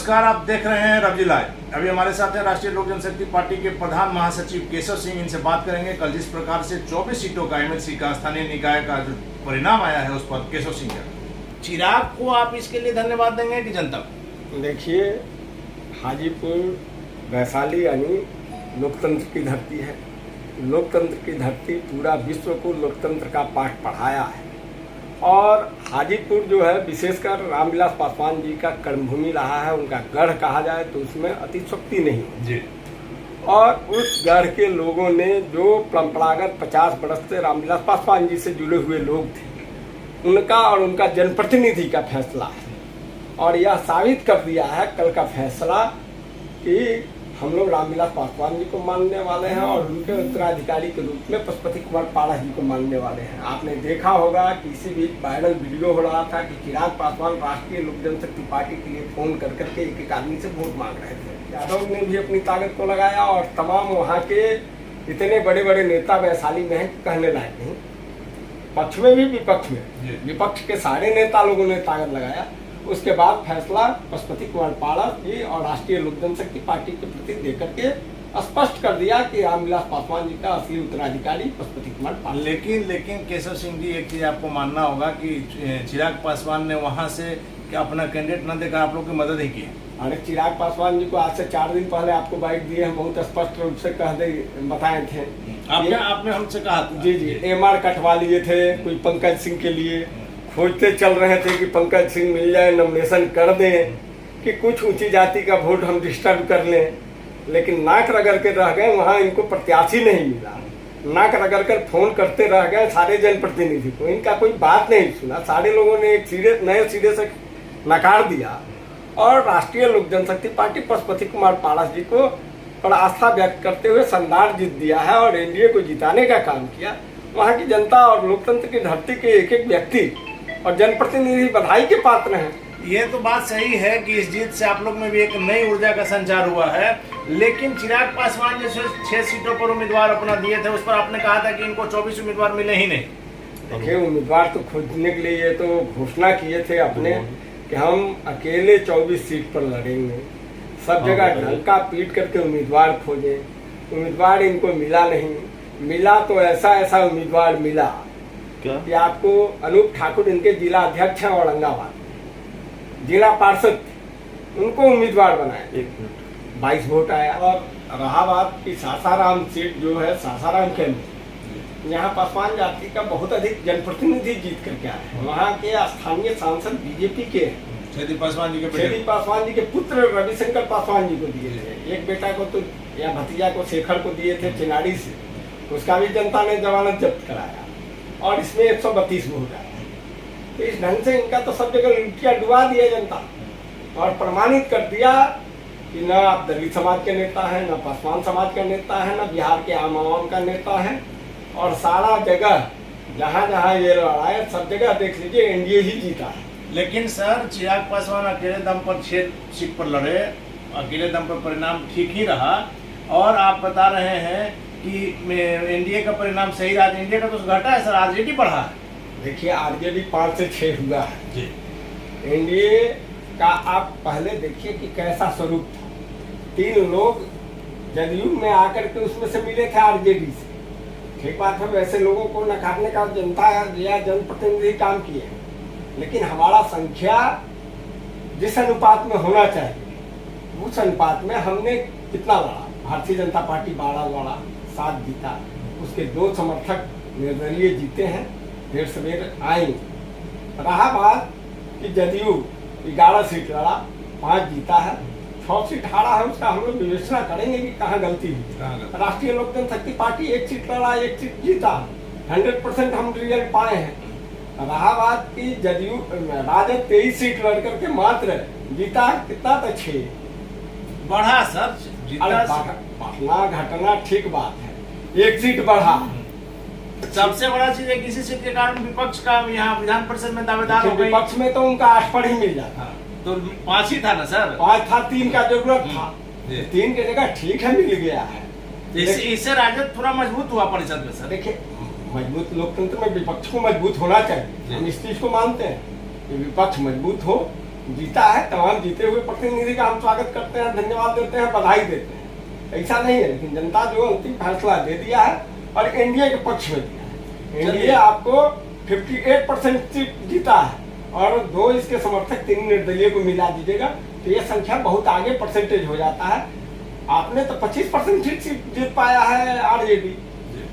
नमस्कार, आप देख रहे हैं रवजी लाइव। अभी हमारे साथ हैं राष्ट्रीय लोक जनशक्ति पार्टी के प्रधान महासचिव केशव सिंह। इनसे बात करेंगे कल जिस प्रकार से 24 सीटों का एमएलसी का स्थानीय निकाय का जो परिणाम आया है उस पर केशव सिंह का चिराग को आप इसके लिए धन्यवाद देंगे कि जनता को? देखिए, हाजीपुर वैशाली यानी लोकतंत्र की धरती है। लोकतंत्र की धरती पूरा विश्व को लोकतंत्र का पाठ पढ़ाया है और हाजीपुर जो है विशेषकर रामविलास पासवान जी का कर्मभूमि रहा है। उनका गढ़ कहा जाए तो उसमें अतिशयोक्ति नहीं जी। और उस गढ़ के लोगों ने जो परंपरागत 50 वर्ष से रामविलास पासवान जी से जुड़े हुए लोग थे, उनका और उनका जनप्रतिनिधि का फैसला है और यह साबित कर दिया है कल का फैसला कि हम लोग रामविलास पासवान जी को मानने वाले हैं और उनके उत्तराधिकारी के रूप में पशुपति कुमार पाड़ा जी को मानने वाले हैं। आपने देखा होगा कि इसी बीच वायरल वीडियो हो रहा था कि चिराग पासवान राष्ट्रीय लोक जनशक्ति पार्टी के लिए फोन कर करके एक एक आदमी से वोट मांग रहे थे। यादव ने भी अपनी ताकत को लगाया और तमाम वहाँ के इतने बड़े बड़े नेता वैशाली में हैं कहने लायक नहीं। पक्ष में भी विपक्ष में, विपक्ष के सारे नेता लोगों ने ताकत लगाया। उसके बाद फैसला पशुपति कुमार पाड़ा जी और राष्ट्रीय लोक जनशक्ति पार्टी के प्रति देकर के स्पष्ट कर दिया कि रामविलास पासवान जी का असली उत्तराधिकारी पशुपति कुमार पाड़ा। लेकिन केशव सिंह जी, एक चीज आपको मानना होगा कि चिराग पासवान ने वहां से क्या अपना कैंडिडेट न देकर आप लोग की मदद ही की? अरे चिराग पासवान जी को आज से 4 दिन पहले आपको बाइट दिए हैं, बहुत स्पष्ट रूप से बताए थे। आपने हमसे कहा था। जी, MR कटवा लिए थे कोई पंकज सिंह के लिए, खोजते चल रहे थे कि पंकज सिंह मिल जाए, नॉमिनेशन कर दें कि कुछ ऊंची जाति का वोट हम डिस्टर्ब कर लें। लेकिन नाक रगड़ के रह गए, वहाँ इनको प्रत्याशी नहीं मिला। नाक रगड़ कर फोन करते रह गए सारे जनप्रतिनिधि को, इनका कोई बात नहीं सुना। सारे लोगों ने एक नए सिरे से नकार दिया और राष्ट्रीय लोक जनशक्ति पार्टी पशुपति कुमार पाड़ा जी को बड़ा आस्था व्यक्त करते हुए शानदार जीत दिया है और एनडीए को जिताने का काम किया। वहाँ की जनता और लोकतंत्र की धरती के एक एक व्यक्ति और जनप्रतिनिधि बधाई के पात्र हैं। ये तो बात सही है कि इस जीत से आप लोग में भी एक नई ऊर्जा का संचार हुआ है। लेकिन चिराग पासवान जैसे 6 सीटों पर उम्मीदवार अपना दिए थे, उस पर आपने कहा था कि इनको 24 उम्मीदवार मिले ही नहीं। देखिए, उम्मीदवार तो खोजने के लिए ये तो घोषणा किए थे अपने कि हम अकेले 24 सीट पर लड़ेंगे, सब जगह ढंका पीट करके उम्मीदवार खोजे। उम्मीदवार इनको मिला नहीं। मिला तो ऐसा उम्मीदवार मिला कि आपको अनूप ठाकुर इनके जिला अध्यक्ष हैं औरंगाबाद, जिला पार्षद, उनको उम्मीदवार बनाए, 22 वोट आया। और रहा बात की सासाराम सीट जो है, सासाराम केंद्र, यहाँ पासवान जाति का बहुत अधिक जनप्रतिनिधि जीत करके आए हैं। वहाँ के स्थानीय सांसद बीजेपी के छेदी पासवान जी के पुत्र रविशंकर पासवान जी को दिए थे। एक बेटा को तो या भतीजा को शेखर को दिए थे चिनाड़ी से, उसका भी जनता ने जमानत जब्त कराया और इसमें 132 वोट आया। तो इस ढंग से इनका तो सब जगह लुटिया डुबा दिया जनता और प्रमाणित कर दिया कि न आप दलित समाज के नेता हैं, न पासवान समाज का नेता है, न बिहार के आम आवाम का नेता है। और सारा जगह जहाँ जहाँ ये लड़ा है, सब जगह देख लीजिए एनडीए ही जीता है। लेकिन सर, चिराग पासवान अकेले दम पर 6 सीट पर लड़े, अकेले दम पर परिणाम ठीक ही रहा और आप बता रहे हैं कि एनडीए का परिणाम सही रहा। एनडीए का तो घटा है सर, आरजेडी बढ़ा है। देखिए, आरजेडी 5 से 6 हुआ है जी। एनडीए का आप पहले देखिए कि कैसा स्वरूप था। 3 लोग जदयू में आकर के उसमें से मिले थे आरजेडी से। ठीक बात है, वैसे लोगों को नकारने का जनता या जनप्रतिनिधि काम किए हैं, लेकिन हमारा संख्या जिस अनुपात में होना चाहिए उस अनुपात में हमने कितना लड़ा। भारतीय जनता पार्टी 12 लड़ा, 7 जीता, उसके 2 समर्थक निर्दलीय जीते हैं, 1.5 सवेर आई। रहा बात कि जदयू 11 सीट लड़ा, 5 जीता है, 6 सीट हारा है, उसका हम लोग विवेचना करेंगे कि कहाँ गलती हुई। राष्ट्रीय लोक जनशक्ति पार्टी 1 सीट लड़ा, 1 सीट जीता, 100% हम रिजल्ट पाए हैं। रहा बात की जदयू राजद 23 सीट लड़ करके मात्र जीता, कितना था 6 बढ़ा सर, बढ़ना घटना ठीक बात है, 1 सीट बढ़ा। सबसे बड़ा चीज है किसी सीट के कारण विपक्ष का यहाँ विधान परिषद में दावेदार हो गई। विपक्ष में तो उनका 8 पर ही मिल जाता, तो 5 ही था ना सर। 5 था, 3 का जरूरत था, 3 की जगह ठीक है मिल गया है। इससे राजद थोड़ा मजबूत हुआ परिषद में सर। देखिए, मजबूत लोकतंत्र में विपक्ष को मजबूत होना चाहिए, हम इस चीज को मानते हैं कि विपक्ष मजबूत हो, जीता है, तमाम जीते हुए प्रतिनिधि का हम स्वागत करते हैं, धन्यवाद देते हैं, बधाई देते हैं। ऐसा नहीं है, लेकिन जनता जो अंतिम फैसला दे दिया है और एनडीए के पक्ष में दिया है। एनडीए आपको 58% सीट जीता है और 2 इसके समर्थक, 3 निर्दलीय को मिला दीजिएगा तो ये संख्या बहुत आगे परसेंटेज हो जाता है। आपने तो 25% सीट जीत पाया है आरजेडी,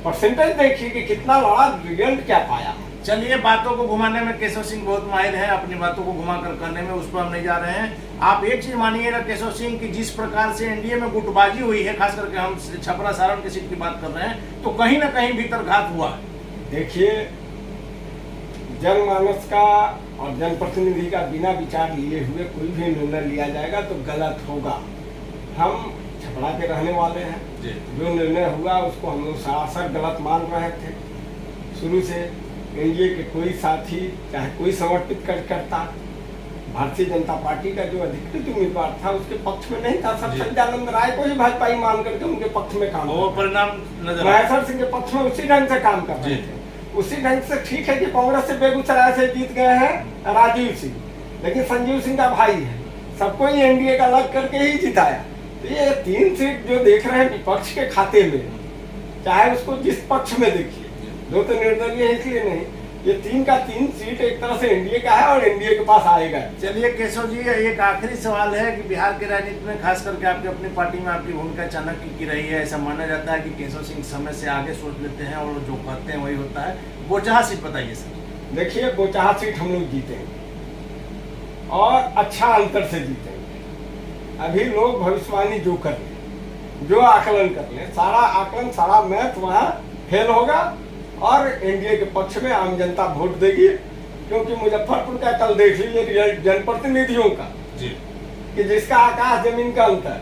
परसेंटेज देखिए कि कितना लड़ा, रिजल्ट क्या पाया। चलिए, बातों को घुमाने में केशव सिंह बहुत माहिर है, अपनी बातों को घुमा कर करने में, उस पर हम नहीं जा रहे हैं। आप एक चीज मानिएगा केशव सिंह की, जिस प्रकार से एनडीए में गुटबाजी हुई है, खास करके हम छपरा सारण की सीट की बात कर रहे हैं, तो कहीं ना कहीं भीतर घात हुआ है। देखिए, जनमानस का और जनप्रतिनिधि का बिना विचार लिए हुए कोई भी निर्णय लिया जाएगा तो गलत होगा। हम छपरा के रहने वाले हैं, जो निर्णय हुआ उसको हम लोग सरासर गलत मान रहे थे। शुरू से एनडीए के कोई साथी, चाहे कोई समर्पित करता, भारतीय जनता पार्टी का जो अधिकृत उम्मीदवार था उसके पक्ष में नहीं था। सब सच्चिदानंद राय को ही भाजपाई मान करके उनके पक्ष में काम, वो परिणाम महेश्वर सिंह के पक्ष में उसी ढंग से काम कर रहे थे। उसी ढंग से ठीक है कि कांग्रेस से बेगूसराय से जीत गए हैं राजीव सिंह, लेकिन संजीव सिंह का भाई है, सबको ही एनडीए का अलग करके ही जिताया। तो ये 3 सीट जो देख रहे हैं विपक्ष के खाते में, चाहे उसको जिस पक्ष में देखिए, 2 तो निर्दलीय है इसलिए नहीं, ये 3 का 3 सीट एक तरह से एनडीए का है और एनडीए के पास आएगा। चलिए केशव जी, एक आखिरी सवाल है कि बिहार की राजनीति में खास करके आपकी अपनी पार्टी में आपकी भूमिका चाणक्य की रही है। ऐसा माना जाता है कि केशव सिंह समय से आगे सोच लेते हैं और जो कहते हैं वही होता है। बोचहा सीट बताइए सर। देखिए, बोचहा सीट हम लोग जीतेंगे और अच्छा अंतर से जीतेंगे। अभी लोग भविष्यवाणी जो कर ले, जो आकलन कर ले, सारा आकलन, सारा मैथ वहाँ फेल होगा और एनडीए के पक्ष में आम जनता वोट देगी। क्योंकि मुजफ्फरपुर का कल देख लीजिए रिजल्ट जनप्रतिनिधियों का जी, कि जिसका आकाश जमीन का अंतर,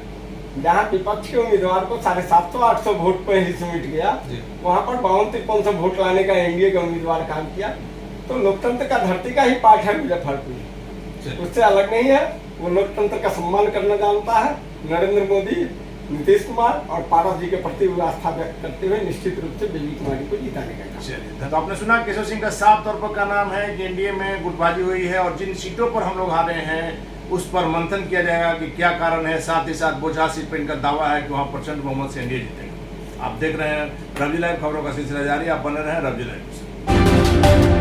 जहाँ विपक्ष के उम्मीदवार को 750-800 वोट पर ही सिमट गया, वहाँ पर 52-5300 वोट लाने का एनडीए का उम्मीदवार काम किया। तो लोकतंत्र का धरती का ही पाठ है मुजफ्फरपुर, उससे अलग नहीं है। वो लोकतंत्र का सम्मान करना जानता है। नरेंद्र मोदी, नीतीश कुमार और पारस जी के प्रति आस्था व्यक्त करते हुए निश्चित रूप से बेबी कुमारी को जिताने का। चलिए, तो आपने सुना केशव सिंह का साफ तौर पर का नाम है कि एनडीए में गुटबाजी हुई है और जिन सीटों पर हम लोग हारे हैं उस पर मंथन किया जाएगा कि क्या कारण है। साथ ही साथ बोचहा सीट पर इनका दावा है कि वहाँ प्रचंड बहुमत से एनडीए जीतेगा। आप देख रहे हैं रवजी लाइव, खबरों का सिलसिला जारी, आप बने रहे रवजी लाइव।